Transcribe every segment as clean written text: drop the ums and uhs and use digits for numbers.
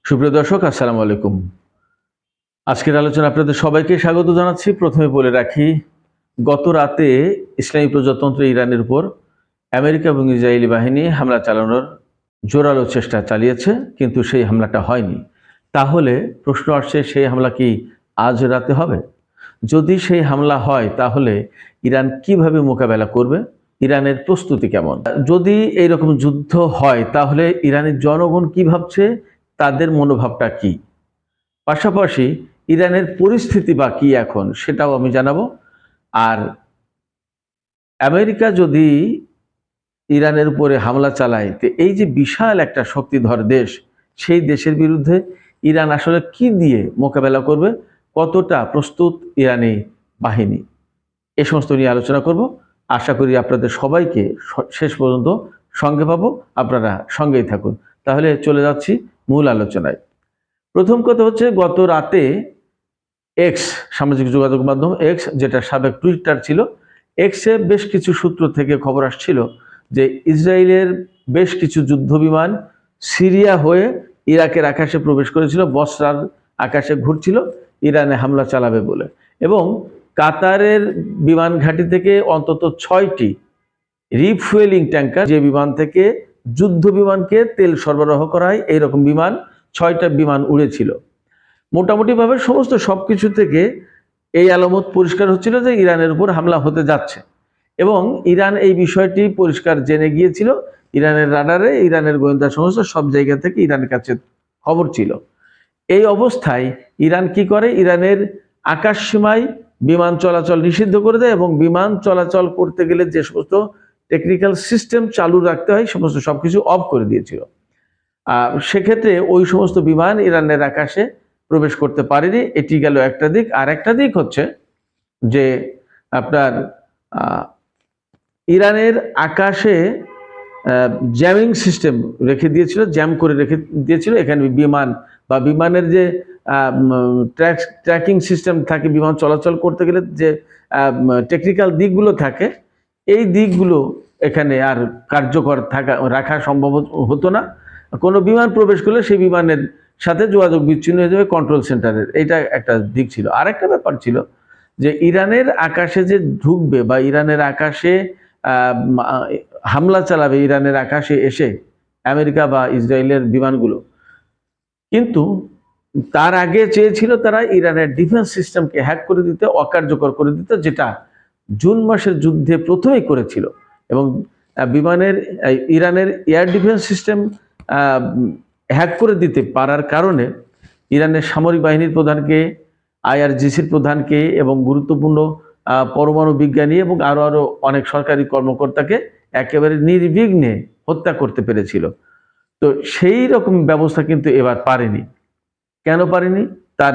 সুপ্রিয় দর্শক, আসসালামু আলাইকুম। আজকের আলোচনা আপনাদের সবাইকে স্বাগত জানাচ্ছি। প্রথমে বলে রাখি, গত রাতে ইসলামী প্রজাতন্ত্র ইরানের উপর আমেরিকা এবং ইসরায়েলি বাহিনী হামলা চালানোর জোরালো চেষ্টা চালিয়েছে, কিন্তু সেই হামলাটা হয়নি। তাহলে প্রশ্ন আসছে, সেই হামলা কি আজ রাতে হবে? যদি সেই হামলা হয় তাহলে ইরান কিভাবে মোকাবেলা করবে? ইরানের প্রস্তুতি কেমন? যদি এইরকম যুদ্ধ হয় তাহলে ইরানের জনগণ কি ভাবছে, তাদের মনোভাবটা কি? পাশাপাশি ইরানের পরিস্থিতি বা কি এখন, সেটাও আমি জানাবো। আর আমেরিকা যদি ইরানের উপরে হামলা চালায়, তো এই যে বিশাল একটা শক্তিধর দেশ, সেই দেশের বিরুদ্ধে ইরান আসলে কি দিয়ে মোকাবেলা করবে, কতটা প্রস্তুত ইরানি বাহিনী, এ সমস্ত নিয়ে আলোচনা করব। আশা করি আপনাদের সবাইকে শেষ পর্যন্ত সঙ্গে পাবো, আপনারা সঙ্গেই থাকুন। তাহলে চলে যাচ্ছি মূল আলোচনায়। প্রথম কথা হচ্ছে, গত রাতে এক্স, সামাজিক যোগাযোগ মাধ্যম এক্স, যেটা সাবেক টুইটার ছিল, এক্সে বেশ কিছু সূত্র থেকে খবর আসছিল যে ইসরায়েলের বেশ কিছু যুদ্ধ বিমান সিরিয়া হয়ে ইরাকের আকাশে প্রবেশ করেছিল, বসরার আকাশে ঘুরছিল ইরানে হামলা চালাবে বলে। এবং কাতারের বিমান ঘাঁটি থেকে অন্তত 6টি রিফুয়েলিং ট্যাঙ্কার, যে বিমান থেকে যুদ্ধ বিমানকে তেল সরবরাহ করা হয়, এইরকম বিমান 6টা বিমান উড়েছিল। মোটামুটিভাবে সমস্ত সবকিছু থেকে এই আলামত পরিষ্কার হচ্ছিল যে ইরানের উপর হামলা হতে যাচ্ছে, এবং ইরান এই বিষয়টি পরিষ্কার জেনে গিয়েছিল। ইরানের রাডারে, ইরানের গোয়েন্দা সংস্থা, সব জায়গা থেকে ইরানের কাছে খবর ছিল। এই অবস্থায় ইরান কি করে, ইরানের আকাশ সীমায় বিমান চলাচল নিষিদ্ধ করে দেয়, এবং বিমান চলাচল করতে গেলে যে সমস্ত টেকনিক্যাল সিস্টেম চালু রাখতে হয় সমস্ত সবকিছু অফ করে দিয়েছিল। সেক্ষেত্রে ওই সমস্ত বিমান ইরানের আকাশে প্রবেশ করতে পারেনি। এটি গেল একটা দিক। আর একটা দিক হচ্ছে যে আপনার ইরানের আকাশে জ্যামিং সিস্টেম রেখে দিয়েছিল, জ্যাম করে রেখে দিয়েছিল। এখানে বিমান বা বিমানের যে ট্র্যাকিং সিস্টেম থাকে, বিমান চলাচল করতে গেলে যে টেকনিক্যাল দিকগুলো থাকে, এই দিকগুলো এখানে আর কার্যকর রাখা সম্ভব হতো না। কোনো বিমান প্রবেশ করলে সেই বিমানের সাথে যোগাযোগ বিচ্ছিন্ন হয়ে যাবে কন্ট্রোল সেন্টারের। এটা একটা দিক ছিল। আরেকটা ব্যাপার ছিল যে ইরানের আকাশে যে ঢুকবে বা ইরানের আকাশে হামলা চালাবে, ইরানের আকাশে এসে আমেরিকা বা ইসরায়েলের বিমানগুলো, কিন্তু তার আগে চেয়েছিল তারা ইরানের ডিফেন্স সিস্টেমকে হ্যাক করে দিতে, অকার্যকর করে দিতে, যেটা জুন মাসের যুদ্ধে প্রথমেই করেছিল। এবং বিমানের ইরানের এয়ার ডিফেন্স সিস্টেম হ্যাক করে দিতে পারার কারণে ইরানের সামরিক বাহিনীর প্রধানকে, আইআরজিসির প্রধানকে এবং গুরুত্বপূর্ণ পরমাণু বিজ্ঞানী এবং আরো অনেক সরকারি কর্মকর্তাকে একেবারে নির্বিঘ্নে হত্যা করতে পেরেছিল। তো সেই রকম ব্যবস্থা কিন্তু এবার পারেনি। কেন পারেনি, তার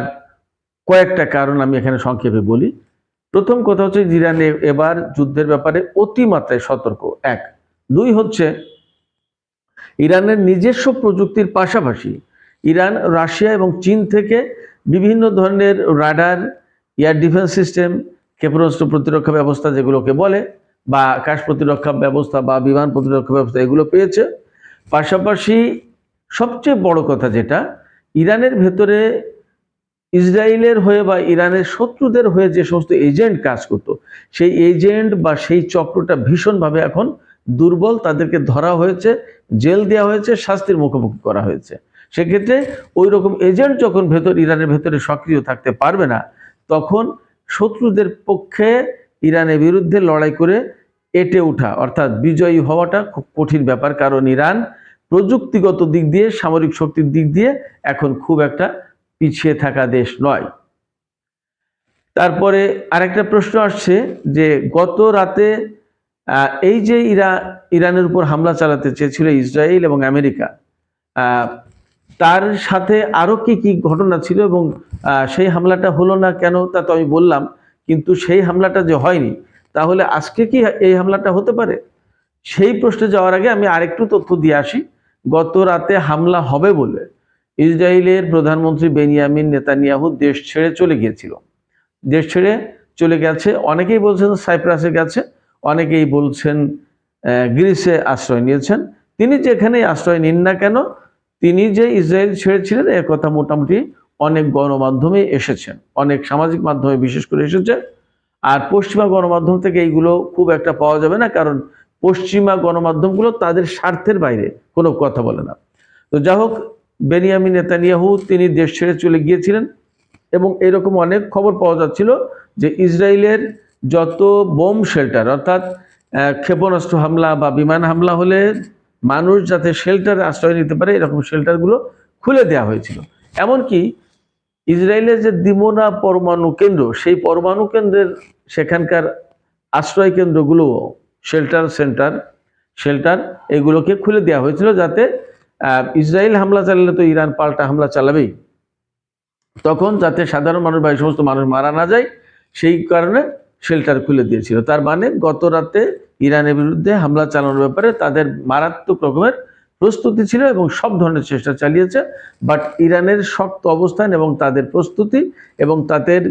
কয়েকটা কারণ আমি এখানে সংক্ষেপে বলি। প্রথম কথা হচ্ছে, ইরান এবার যুদ্ধের ব্যাপারে অতিমাত্রায় সতর্ক, এক। দুই হচ্ছে, ইরানের নিজস্ব প্রযুক্তির পাশাপাশি ইরান রাশিয়া এবং চীন থেকে বিভিন্ন ধরনের রাডার, এয়ার ডিফেন্স সিস্টেম, ক্ষেপণাস্ত্র প্রতিরক্ষা ব্যবস্থা যেগুলোকে বলে, বা আকাশ প্রতিরক্ষা ব্যবস্থা বা বিমান প্রতিরক্ষা ব্যবস্থা, এগুলো পেয়েছে। পাশাপাশি সবচেয়ে বড় কথা যেটা, ইরানের ভেতরে ইসরায়েলের হয়ে বা ইরানের শত্রুদের হয়ে যে সমস্ত এজেন্ট কাজ করতো, সেই এজেন্ট বা সেই চক্রটা ভীষণভাবে এখন দুর্বল। তাদেরকে ধরা হয়েছে, জেল দেওয়া হয়েছে, শাস্তির মুখোমুখি করা হয়েছে। সেক্ষেত্রে ওই রকম এজেন্ট যখন ইরানের ভেতরে সক্রিয় থাকতে পারবে না, তখন শত্রুদের পক্ষে ইরানের বিরুদ্ধে লড়াই করে এটে ওঠা, অর্থাৎ বিজয়ী হওয়াটা খুব কঠিন ব্যাপার। কারণ ইরান প্রযুক্তিগত দিক দিয়ে, সামরিক শক্তির দিক দিয়ে এখন খুব একটা পিছিয়ে থাকা দেশ নয়। তারপরে আরেকটা প্রশ্ন আসছে যে গত রাতে এই যে ইরানের উপর হামলা চালাতে চেয়েছিল ইসরায়েল এবং আমেরিকা, তার সাথে আরো কি কি ঘটনা ছিল এবং সেই হামলাটা হলো না কেন, তা তো আমি বললাম। কিন্তু সেই হামলাটা যে হয়নি, তাহলে আজকে কি এই হামলাটা হতে পারে? সেই প্রশ্নে যাওয়ার আগে আমি আরেকটু তথ্য দিয়ে আসি। গত রাতে হামলা হবে বলে ইসরায়েলের প্রধানমন্ত্রী বেনিয়ামিন নেতানিয়াহু দেশ ছেড়ে চলে গিয়েছিল। দেশ ছেড়ে চলে গেছে, অনেকেই বলছেন সাইপ্রাসে গেছে, অনেকেই বলছেন গ্রিসে আশ্রয় নিয়েছেন। তিনি যেখানেই আশ্রয় নিন না কেন, তিনি যে ইসরায়েল ছেড়েছিলেন এর কথা মোটামুটি অনেক গণমাধ্যমে এসেছেন, অনেক সামাজিক মাধ্যমে বিশেষ করে এসেছে। আর পশ্চিমা গণমাধ্যম থেকে এইগুলো খুব একটা পাওয়া যাবে না, কারণ পশ্চিমা গণমাধ্যমগুলো তাদের স্বার্থের বাইরে কোনো কথা বলে না। তো যাই হোক, বেনিয়ামিন নেতানিয়াহু তিনি দেশ ছেড়ে চলে গিয়েছিলেন এবং এরকম অনেক খবর পাওয়া যাচ্ছিল যে ইসরায়েলের যত বোম শেল্টার, অর্থাৎ ক্ষেপণাস্ত্র হামলা বা বিমান হামলা হলে মানুষ যাতে শেল্টারে আশ্রয় নিতে পারে এরকম শেল্টারগুলো খুলে দেওয়া হয়েছিল। এমনকি ইসরায়েলের যে দিমোনা পরমাণু কেন্দ্র, সেই পরমাণু কেন্দ্রের সেখানকার আশ্রয় কেন্দ্রগুলো, শেল্টার এগুলোকে খুলে দেওয়া হয়েছিল, যাতে ইসরায়েল হামলা চালালে তো ইরান পাল্টা হামলা চালাবেই, তখন যাতে সাধারণ মানুষ বা এই সমস্ত মানুষ মারা না যায় সেই কারণে শেল্টার খুলে দিয়েছিল। তার মানে গত রাতে ইরানের বিরুদ্ধে হামলা চালানোর ব্যাপারে তাদের মারাত্মক রকমের প্রস্তুতি ছিল এবং সব ধরনের চেষ্টা চালিয়েছে। বাট ইরানের শক্ত অবস্থান এবং তাদের প্রস্তুতি এবং তাদের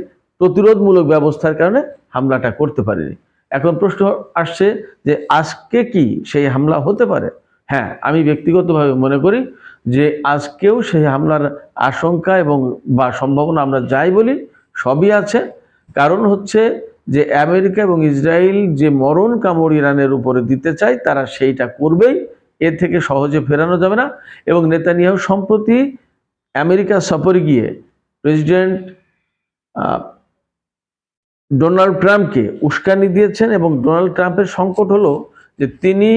প্রতিরোধমূলক ব্যবস্থার কারণে হামলাটা করতে পারেনি। এখন প্রশ্ন আসছে যে আজকে কি সেই হামলা হতে পারে? হ্যাঁ, আমি ব্যক্তিগতভাবে মনে করি যে আজকেও সেই হামলার আশঙ্কা এবং বা সম্ভাবনা আমরা যাই বলি সবই আছে। কারণ হচ্ছে যে আমেরিকা এবং ইসরায়েল যে মরণ কামড় ইরানের উপরে দিতে চায় তারা সেইটা করবেই, এর থেকে সহজে ফেরানো যাবে না। এবং নেতানিয়াহু সম্প্রতি আমেরিকা সফরে গিয়ে প্রেসিডেন্ট ডোনাল্ড ট্রাম্পকে উস্কানি দিয়েছেন এবং ডোনাল্ড ট্রাম্পের সংকট হলো যে তিনি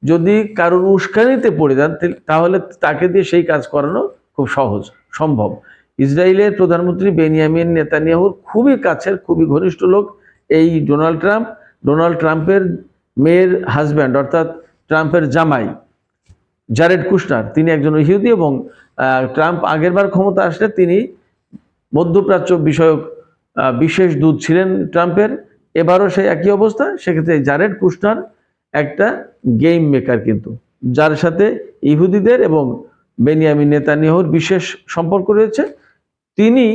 যদি কারোর উস্কানিতে পড়ে যান তাহলে তাকে দিয়ে সেই কাজ করানো খুব সহজ সম্ভব। ইসরায়েলের প্রধানমন্ত্রী বেনিয়ামিন নেতানিয়াহুর খুবই কাছের, খুবই ঘনিষ্ঠ লোক এই ডোনাল্ড ট্রাম্পের মেয়ের হাজব্যান্ড, অর্থাৎ ট্রাম্পের জামাই জারেড কুশনার, তিনি একজন ইহুদি এবং ট্রাম্প আগেরবার ক্ষমতা আসলে তিনি মধ্যপ্রাচ্য বিষয়ক বিশেষ দূত ছিলেন ট্রাম্পের। এবারও সেই একই অবস্থা। সেক্ষেত্রে জারেড কুশনার একটা গেম মেকার, কিন্তু যার সাথে ইহুদিদের এবং বেনিয়ামিন নেতানিয়াহুর বিশেষ সম্পর্ক রয়েছে। তিনি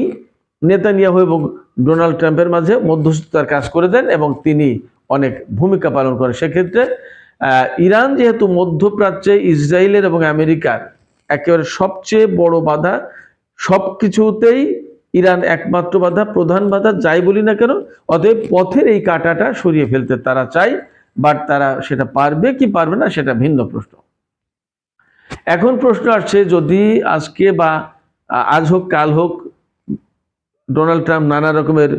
নেতানিয়াহু এবং ডোনাল্ড ট্রাম্পের মাঝে মধ্যস্থতার কাজ করে দেন এবং তিনি অনেক ভূমিকা পালন করেন। সেক্ষেত্রে ইরান যেহেতু মধ্যপ্রাচ্যে ইসরায়েলের এবং আমেরিকার একেবারে সবচেয়ে বড় বাধা, সব কিছুতেই ইরান একমাত্র বাধা, প্রধান বাধা যাই বলি না কেন, অতএব পথের এই কাঁটাটা সরিয়ে ফেলতে তারা চায়। বাট তারা সেটা পারবে কি পারবে না সেটা ভিন্ন প্রশ্ন। এখন প্রশ্ন আসছে, যদি আজকে বা আজ হোক কাল হোক ডোনাল্ড ট্রাম্প নানা রকমের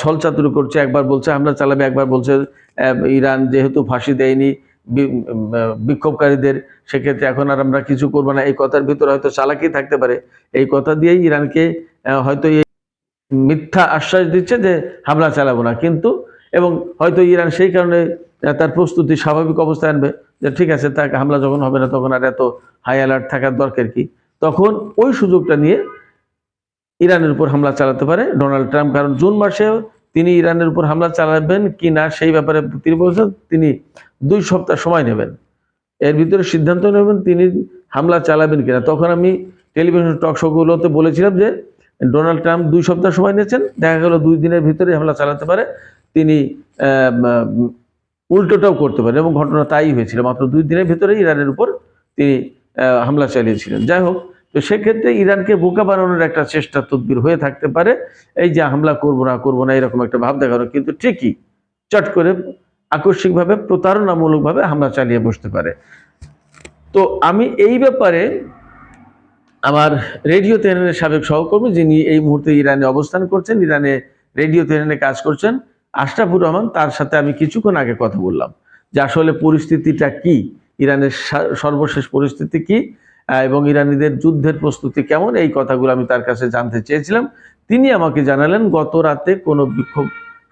ছলচাতুরি করছে, একবার বলছে হামলা চালাবে, একবার বলছে ইরান যেহেতু ফাঁসি দেয়নি বিক্ষোভকারীদের, সেক্ষেত্রে এখন আর আমরা কিছু করবো না, এই কথার ভিতরে হয়তো চালাকি থাকতে পারে। এই কথা দিয়েই ইরানকে হয়তো মিথ্যা আশ্বাস দিচ্ছে যে হামলা চালাবো না, কিন্তু এবং হয়তো ইরান সেই কারণে তার প্রস্তুতি স্বাভাবিক অবস্থায় আনবে যে ঠিক আছে, তাকে হামলা যখন হবে না তখন আর এত হাই অ্যালার্ট থাকার দরকার কি, তখন ওই সুযোগটা নিয়ে ইরানের উপর হামলা চালাতে পারে ডোনাল্ড ট্রাম্প। কারণ জুন মাসে তিনি ইরানের উপর হামলা চালাবেন কি না সেই ব্যাপারে তিনি বলছেন তিনি 2 সপ্তাহ সময় নেবেন, এর ভিতরে সিদ্ধান্ত নেবেন তিনি হামলা চালাবেন কিনা। তখন আমি টেলিভিশন টক শোগুলোতে বলেছিলাম যে ডোনাল্ড ট্রাম্প 2 সপ্তাহ সময় নিয়েছেন, দেখা গেল 2 দিনের ভিতরে হামলা চালাতে পারে, তিনি উল্টোটাও করতে পারেন এবং ঘটনা তাই হয়েছিল। মাত্র 2 দিনের ভিতরে ইরানের উপর তিনি হামলা চালিয়েছিলেন। যাই হোক, তো সেক্ষেত্রে ইরানকে বোকা বানানোর একটা চেষ্টা তদবির হয়ে থাকতে পারে, এই যে হামলা করবো না এরকম একটা ভাব দেখানো, কিন্তু ঠিকই চট করে আকস্মিকভাবে প্রতারণামূলকভাবে হামলা চালিয়ে বসতে পারে। তো আমি এই ব্যাপারে আমার রেডিও তেহরানের সাবেক সহকর্মী, যিনি এই মুহূর্তে ইরানে অবস্থান করছেন, ইরানে রেডিও তেহরানে কাজ করছেন, আশরাফুর রহমান, তার সাথে আমি কিছুক্ষণ আগে কথা বললাম যে আসলে পরিস্থিতিটা কি, ইরানের সর্বশেষ পরিস্থিতি কি এবং ইরানিদের যুদ্ধের প্রস্তুতি কেমন, এই কথাগুলো আমি তার কাছে জানতে চেয়েছিলাম। তিনি আমাকে জানালেন গত রাতে কোনো বিক্ষোভ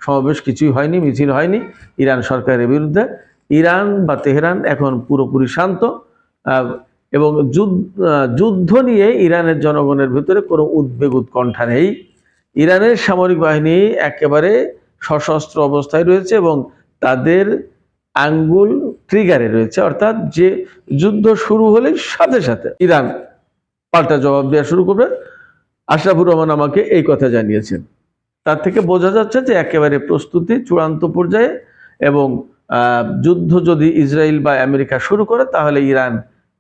সমাবেশ কিছুই হয়নি, মিছিল হয়নি ইরান সরকারের বিরুদ্ধে। ইরান বা তেহরান এখন পুরোপুরি শান্ত এবং যুদ্ধ নিয়ে ইরানের জনগণের ভিতরে কোনো উদ্বেগ উৎকণ্ঠা নেই। ইরানের সামরিক বাহিনী একেবারে সশস্ত্র অবস্থায় রয়েছে এবং তাদের আঙ্গুল ট্রিগারে রয়েছে, অর্থাৎ যে যুদ্ধ শুরু হলে সাথে সাথে ইরান পাল্টা জবাব দেওয়া শুরু করবে। আশরাফুর রহমান আমাকে এই কথা জানিয়েছেন। তার থেকে বোঝা যাচ্ছে যে একেবারে প্রস্তুতি চূড়ান্ত পর্যায়ে এবং যুদ্ধ যদি ইসরায়েল বা আমেরিকা শুরু করে তাহলে ইরান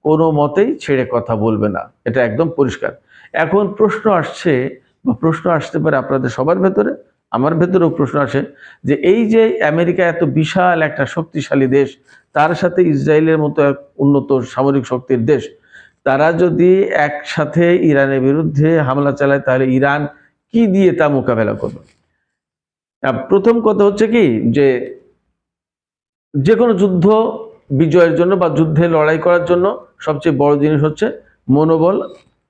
কোনো মতেই ছেড়ে কথা বলবে না, এটা একদম পরিষ্কার। এখন প্রশ্ন আসছে বা প্রশ্ন আসতে পারে আপনাদের সবার ভেতরে, আমার ভেতরেও প্রশ্ন আসে যে এই যে আমেরিকা এত বিশাল একটা শক্তিশালী দেশ, তার সাথে ইসরায়েলের মতো এক উন্নত সামরিক শক্তির দেশ, তারা যদি একসাথে ইরানের বিরুদ্ধে হামলা চালায় তাহলে ইরান কি দিয়ে তা মোকাবেলা করবে? প্রথম কথা হচ্ছে কি যে যে কোনো যুদ্ধ বিজয়ের জন্য বা যুদ্ধে লড়াই করার জন্য সবচেয়ে বড় জিনিস হচ্ছে মনোবল,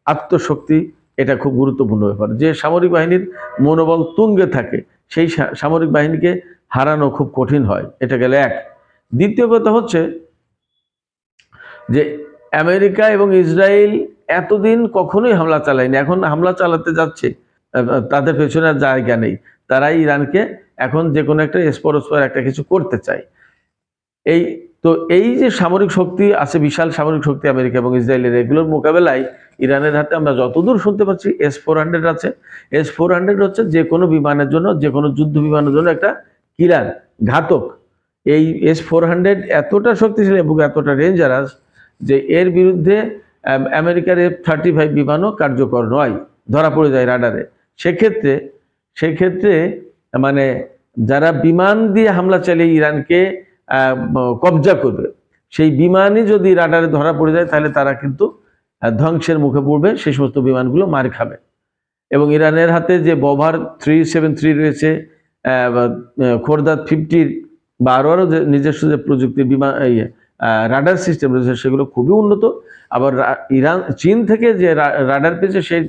আত্মশক্তি। এটা খুব গুরুত্বপূর্ণ ব্যাপার। যে সামরিক বাহিনীর মনোবল তুঙ্গে থাকে সেই সামরিক বাহিনীকে হারানো খুব কঠিন হয়। এটা গেলে এক। দ্বিতীয় কথা হচ্ছে যে আমেরিকা এবং ইসরায়েল এতদিন কখনোই হামলা চালায়নি, এখন হামলা চালাতে যাচ্ছে। তাদের পেছনে আর জায়গা নেই, তারাই ইরানকে এখন যে কোনো একটা স্পরস্পর একটা কিছু করতে চায়। এই তো এই যে সামরিক শক্তি আছে, বিশাল সামরিক শক্তি আমেরিকা এবং ইসরায়েলের, এগুলোর মোকাবেলায় ইরানের হাতে আমরা যতদূর শুনতে পাচ্ছি S-400 আছে। S-400 হচ্ছে যে কোনো বিমানের জন্য, যে কোনো যুদ্ধ বিমানের জন্য একটা কিলার, ঘাতক। এই S-400 এতটা শক্তিশালী এবং এতটা ডেঞ্জারাস যে এর বিরুদ্ধে আমেরিকার F-35 বিমানও কার্যকর নয়, ধরা পড়ে যায় রাডারে। সেক্ষেত্রে মানে যারা বিমান দিয়ে হামলা চালিয়ে ইরানকে কবজা করবে, সেই বিমানই যদি রাডারে ধরা পড়ে যায় তাহলে তারা কিন্তু ধ্বংসের মুখে পড়বে, সেই সমস্ত বিমানগুলো মার খাবে। এবং ইরানের হাতে যে বভার 373 রয়েছে, খোরদাদ 50 বা আরও যে নিজস্ব যে প্রযুক্তির বিমান রাডার সিস্টেম রয়েছে সেগুলো খুবই উন্নত। আবার চীন থেকে যে রাডার পেয়েছে সেই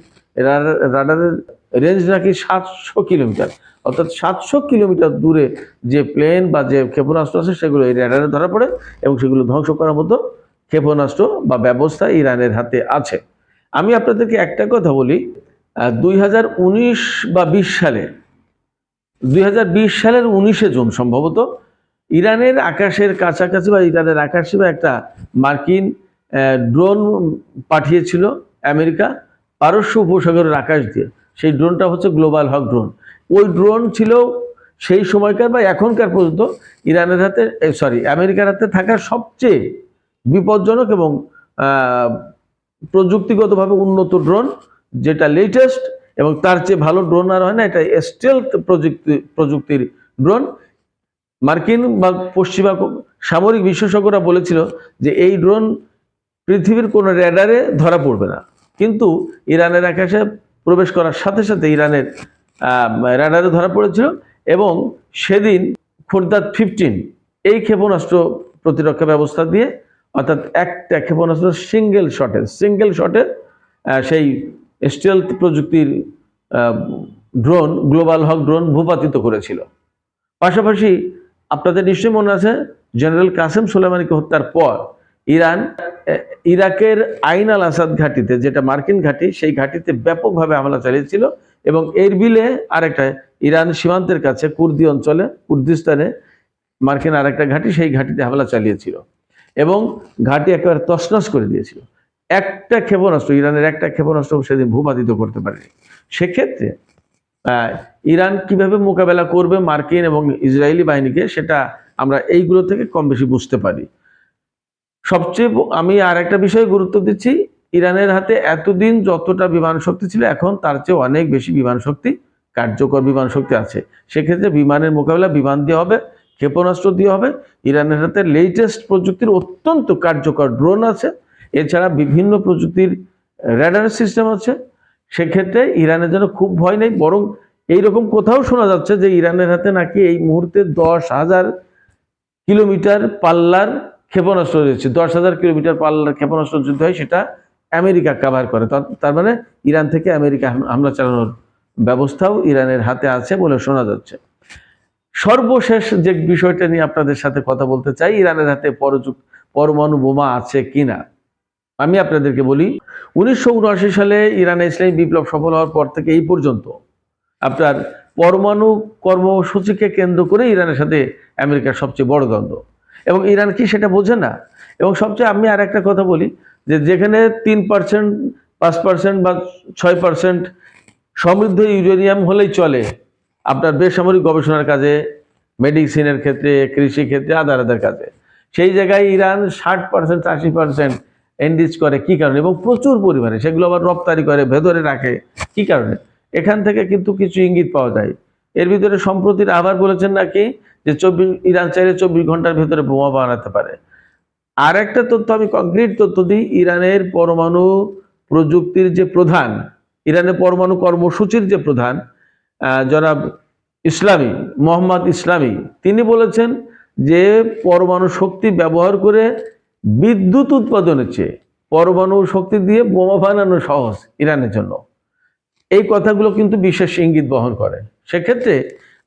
রাডারের রেঞ্জ নাকি 700 কিলোমিটার, অর্থাৎ 700 কিলোমিটার দূরে যে প্লেন বা যে ক্ষেপণাস্ত্র আছে সেগুলো এই রাডারে ধরা পড়ে এবং সেগুলো ধ্বংস করার মতো ক্ষেপণাস্ত্র বা ব্যবস্থা ইরানের হাতে আছে। আমি আপনাদেরকে একটা কথা বলি, 2019 বা 20 সালে, 2020 সালের 19শে জুন সম্ভবত ইরানের আকাশের কাছাকাছি বা ইরানের আকাশে একটা মার্কিন ড্রোন পাঠিয়েছিল আমেরিকা পারস্য উপসাগরের আকাশ দিয়ে। সেই ড্রোনটা হচ্ছে গ্লোবাল হক ড্রোন। ওই ড্রোন ছিল সেই সময়কার বা এখনকার পর্যন্ত ইরানের হাতে, আমেরিকার হাতে থাকা সবচেয়ে বিপজ্জনক এবং প্রযুক্তিগতভাবে উন্নত ড্রোন, যেটা লেটেস্ট, এবং তার চেয়ে ভালো ড্রোন আর হয় না। এটা স্টেলথ প্রযুক্তির ড্রোন। মার্কিন বা পশ্চিমা সামরিক বিশেষজ্ঞরা বলেছিল যে এই ড্রোন পৃথিবীর কোনো রেডারে ধরা পড়বে না, কিন্তু ইরানের আকাশে প্রবেশ করার সাথে সাথে ইরানের রেডারে ধরা পড়েছিল। এবং সেদিন খোরদাদ 15 এই ক্ষেপণাস্ত্র প্রতিরক্ষা ব্যবস্থা দিয়ে, অর্থাৎ একটা ক্ষেপণাস্ত্র সিঙ্গেল শটে সেই স্টেলথ প্রযুক্তির ড্রোন, গ্লোবাল হক ড্রোন ভূপাতিত করেছিল। পাশাপাশি আপনাদের নিশ্চয়ই মনে আছে জেনারেল কাসেম সোলেমানিকে হত্যার পর ইরান ইরাকের আইন আল আসাদ ঘাঁটিতে, যেটা মার্কিন ঘাঁটি, সেই ঘাঁটিতে ব্যাপকভাবে হামলা চালিয়েছিল। এবং এরবিলে আরেকটা ইরান সীমান্তের কাছে কুর্দি অঞ্চলে, কুর্দিস্তানে মার্কিন আরেকটা ঘাঁটি, সেই ঘাঁটিতে হামলা চালিয়েছিল এবং ঘাঁটি একেবারে তছনছ করে দিয়েছিল। একটা ক্ষেপণাস্ত্র, ইরানের একটা ক্ষেপণাস্ত্র সেদিন ভূপাতিত করতে পারেনি। সেক্ষেত্রে ইরান কিভাবে মোকাবেলা করবে মার্কিন এবং ইসরায়েলি বাহিনীকে, সেটা আমরা এইগুলো থেকে কম বেশি বুঝতে পারি। সবচেয়ে আমি আর একটা বিষয়ে গুরুত্ব দিচ্ছি, ইরানের হাতে এতদিন যতটা বিমান শক্তি ছিল এখন তার চেয়ে অনেক বেশি বিমান শক্তি, কার্যকর বিমান শক্তি আছে। সেক্ষেত্রে বিমানের মোকাবেলা বিমান দিয়ে হবে, ক্ষেপণাস্ত্র দিয়ে হবে। ইরানের হাতে লেটেস্ট প্রযুক্তির অত্যন্ত কার্যকর ড্রোন আছে, এছাড়া বিভিন্ন প্রযুক্তির রেডার সিস্টেম আছে। সেক্ষেত্রে ইরানের জন্য খুব ভয় নেই, বরং এইরকম কোথাও শোনা যাচ্ছে যে ইরানের হাতে নাকি এই মুহূর্তে 10,000 কিলোমিটার পাল্লার ক্ষেপণাস্ত্র রয়েছে। 10,000 কিলোমিটার পাল্লার ক্ষেপণাস্ত্র যুদ্ধ হয়, সেটা আমেরিকা কাভার করে। তার মানে ইরান থেকে আমেরিকা হামলা চালানোর ব্যবস্থাও ইরানের হাতে আছে বলে শোনা যাচ্ছে। সর্বশেষ যে বিষয়টা নিয়ে আপনাদের সাথে কথা বলতে চাই, ইরানের হাতে পরমাণু বোমা আছে কিনা। আমি আপনাদেরকে বলি, 1979 সালে ইরানে ইসলামী বিপ্লব সফল হওয়ার পর থেকে এই পর্যন্ত আপনার পরমাণু কর্মসূচিকে কেন্দ্র করে ইরানের সাথে আমেরিকার সবচেয়ে বড় দ্বন্দ্ব, এবং ইরান কি সেটা বোঝে না। এবং সবচেয়ে আমি আর একটা কথা বলি, যে যেখানে 3%, 5% বা 6% সমৃদ্ধ ইউরেনিয়াম হলেই চলে আপনার বেসামরিক গবেষণার কাজে, মেডিসিনের ক্ষেত্রে, কৃষি ক্ষেত্রে, আদার কাজে, সেই জায়গায় ইরান 60%, 80% এনরিচ করে কি কারণে, এবং প্রচুর পরিমাণে সেগুলো আবার রপ্তানি করে, ভেতরে রাখে কি কারণে, এখান থেকে কিন্তু কিছু ইঙ্গিত পাওয়া যায়। এর ভিতরে সম্প্রতি আবার বলেছেন নাকি যে ইরান চাইলে 24 ঘন্টার ভেতরে বোমা বানাতে পারে। আর একটা তথ্য আমি কংক্রিট তথ্য দিই, ইরানের পরমাণু প্রযুক্তির যে প্রধান, ইরানের পরমাণু কর্মসূচির যে প্রধান জনাব ইসলামী, মোহাম্মদ ইসলামী, তিনি বলেছেন যে পরমাণু শক্তি ব্যবহার করে বিদ্যুৎ উৎপাদনের চেয়ে পরমাণু শক্তি দিয়ে বোমা বানানো সহজ ইরানের জন্য। এই কথাগুলো কিন্তু বিশেষ ইঙ্গিত বহন করে। সেক্ষেত্রে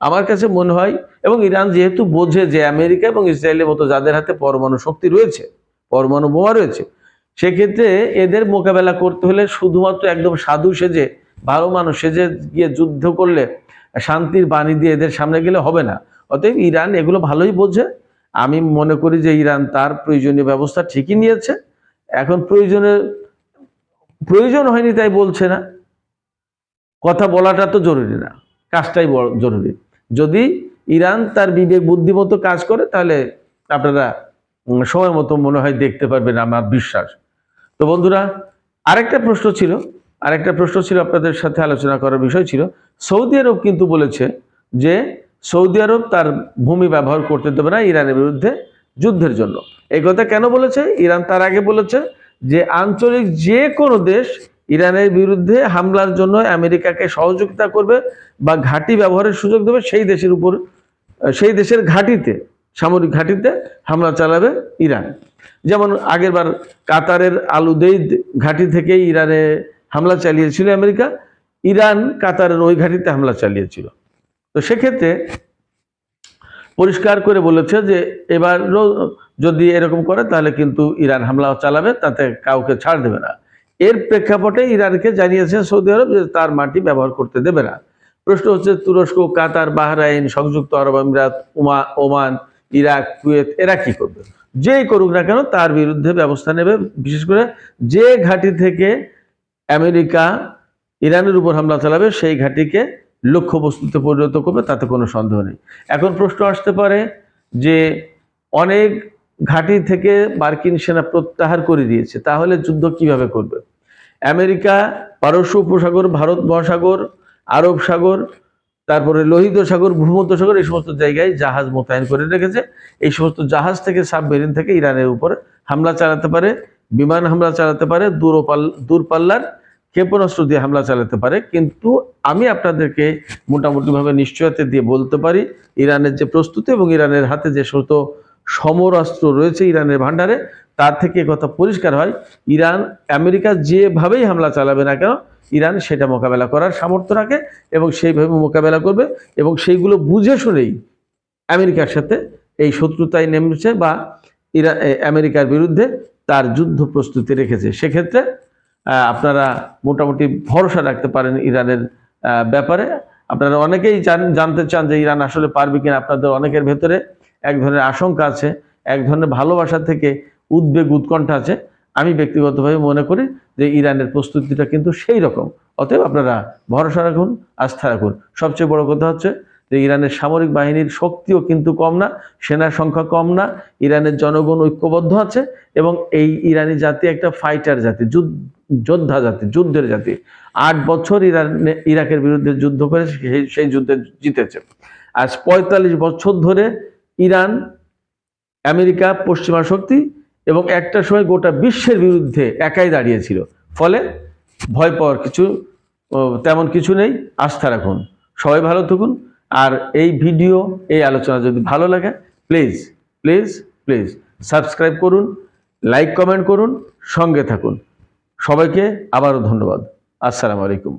আমার কাছে মনে হয়, এবং ইরান যেহেতু বোঝে যে আমেরিকা এবং ইসরায়েলের মতো যাদের হাতে পরমাণু শক্তি রয়েছে, পরমাণু বোমা রয়েছে, সেক্ষেত্রে এদের মোকাবেলা করতে হলে শুধুমাত্র একদম সাধু সেজে, ভালো মানুষ সেজে গিয়ে যুদ্ধ করলে, শান্তির বাণী দিয়ে এদের সামনে গেলে হবে না। অতএব ইরান এগুলো ভালোই বোঝে। আমি মনে করি যে ইরান তার প্রয়োজনীয় ব্যবস্থা ঠিকই নিয়েছে। এখন প্রয়োজন হয়নি তাই বলছে না, কথা বলাটা তো জরুরি না, কাজটাই জরুরি। যদি ইরান তার বিবেক বুদ্ধি মতো কাজ করে তাহলে আপনারা সময় মতো মনে হয় দেখতে পারবেন, আমার বিশ্বাস। তো বন্ধুরা, আরেকটা প্রশ্ন ছিল আপনাদের সাথে আলোচনা করার বিষয় ছিল, সৌদি আরব কিন্তু বলেছে যে সৌদি আরব তার ভূমি ব্যবহার করতে দেবে না ইরানের বিরুদ্ধে যুদ্ধের জন্য। এই কথা কেন বলেছে? ইরান তার আগে বলেছে যে আঞ্চলিক যে কোনো দেশ ইরানের বিরুদ্ধে হামলার জন্য আমেরিকাকে সহযোগিতা করবে বা ঘাঁটি ব্যবহারের সুযোগ দেবে, সেই দেশের ঘাঁটিতে, সামরিক ঘাঁটিতে হামলা চালাবে ইরান। যেমন আগেরবার কাতারের আলুদেইদ ঘাঁটি থেকে ইরানে হামলা চালিয়েছিল আমেরিকা, ইরান কাতারের ওই ঘাঁটিতে হামলা চালিয়েছিল। তো সেক্ষেত্রে পরিষ্কার করে বলেছে যে এবারও যদি এরকম করে তাহলে কিন্তু ইরান হামলা চালাবে, তাতে কাউকে ছাড় দেবে না। এর প্রেক্ষাপটে ইরানকে জানিয়েছে সৌদি আরব যে তার মাটি ব্যবহার করতে দেবে না। প্রশ্ন হচ্ছে, তুরস্ক, কাতার, বাহরাইন, সংযুক্ত আরব আমিরাত, ওমান, ইরাক, কুয়েত এরা কি করবে? যেই করুক না কেন তার বিরুদ্ধে ব্যবস্থা নেবে। বিশেষ করে যে ঘাঁটি থেকে আমেরিকা ইরানের উপর হামলা চালাবে সেই ঘাঁটিকে লক্ষ্যবস্তুতে পরিণত করবে, তাতে কোনো সন্দেহ নেই। এখন প্রশ্ন আসতে পারে যে অনেক ঘাঁটি থেকে মার্কিন সেনা প্রত্যাহার করে দিয়েছে, তাহলে যুদ্ধ কিভাবে করবে? আমেরিকা পারস্য উপসাগর, ভারত মহাসাগর, আরব সাগর, তারপরে লোহিত সাগর, ভূমধ্য সাগর, এই সমস্ত জায়গায় জাহাজ মোতায়েন করে রেখেছে। এই সমস্ত জাহাজ থেকে, সাবমেরিন থেকে ইরানের উপরে হামলা চালাতে পারে, বিমান হামলা চালাতে পারে, দূরপাল্লার ক্ষেপণাস্ত্র দিয়ে হামলা চালাতে পারে। কিন্তু আমি আপনাদেরকে মোটামুটিভাবে নিশ্চয়তা দিয়ে বলতে পারি, ইরানের যে প্রস্তুতি এবং ইরানের হাতে যে সমস্ত সমরাস্ত্র রয়েছে ইরানের ভান্ডারে, তার থেকে কথা পরিষ্কার হয়, ইরান আমেরিকা যেভাবেই হামলা চালাবে না কেন, ইরান সেটা মোকাবেলা করার সামর্থ্য রাখে এবং সেইভাবে মোকাবেলা করবে, এবং সেইগুলো বুঝে শুনেই আমেরিকার সাথে এই শত্রুতায় নেমেছে বা আমেরিকার বিরুদ্ধে তার যুদ্ধ প্রস্তুতি রেখেছে। সেক্ষেত্রে আপনারা মোটামুটি ভরসা রাখতে পারেন ইরানের ব্যাপারে। আপনারা অনেকেই জানতে চান যে ইরান আসলে পারবে কিনা। আপনাদের অনেকের ভেতরে এক ধরনের আশঙ্কা আছে, এক ধরনের ভালোবাসা থেকে উদ্বেগ, উৎকণ্ঠা আছে। আমি ব্যক্তিগতভাবে মনে করি যে ইরানের প্রস্তুতিটা কিন্তু সেই রকম। অতএব আপনারা ভরসা রাখুন, আস্থা রাখুন। সবচেয়ে বড় কথা হচ্ছে যে ইরানের সামরিক বাহিনীর শক্তিও কিন্তু কম না, সেনার সংখ্যা কম না, ইরানের জনগণ ঐক্যবদ্ধ আছে এবং এই ইরানি জাতি একটা ফাইটার জাতি, যোদ্ধা জাতি, যুদ্ধের জাতি। 8 বছর ইরাকের বিরুদ্ধে যুদ্ধ করে সেই যুদ্ধে জিতেছে। আজ 45 বছর ধরে ইরান, আমেরিকা, পশ্চিমা শক্তি এবং একটা সময় গোটা বিশ্বের বিরুদ্ধে একাই দাঁড়িয়েছিল। ফলে ভয় পাওয়ার তেমন কিছু নেই। আস্থা রাখুন। সবাই ভালো থাকুন। আর এই ভিডিও, এই আলোচনা যদি ভালো লাগে, প্লিজ প্লিজ প্লিজ সাবস্ক্রাইব করুন, লাইক কমেন্ট করুন, সঙ্গে থাকুন। সবাইকে আবারও ধন্যবাদ। আসসালামু আলাইকুম।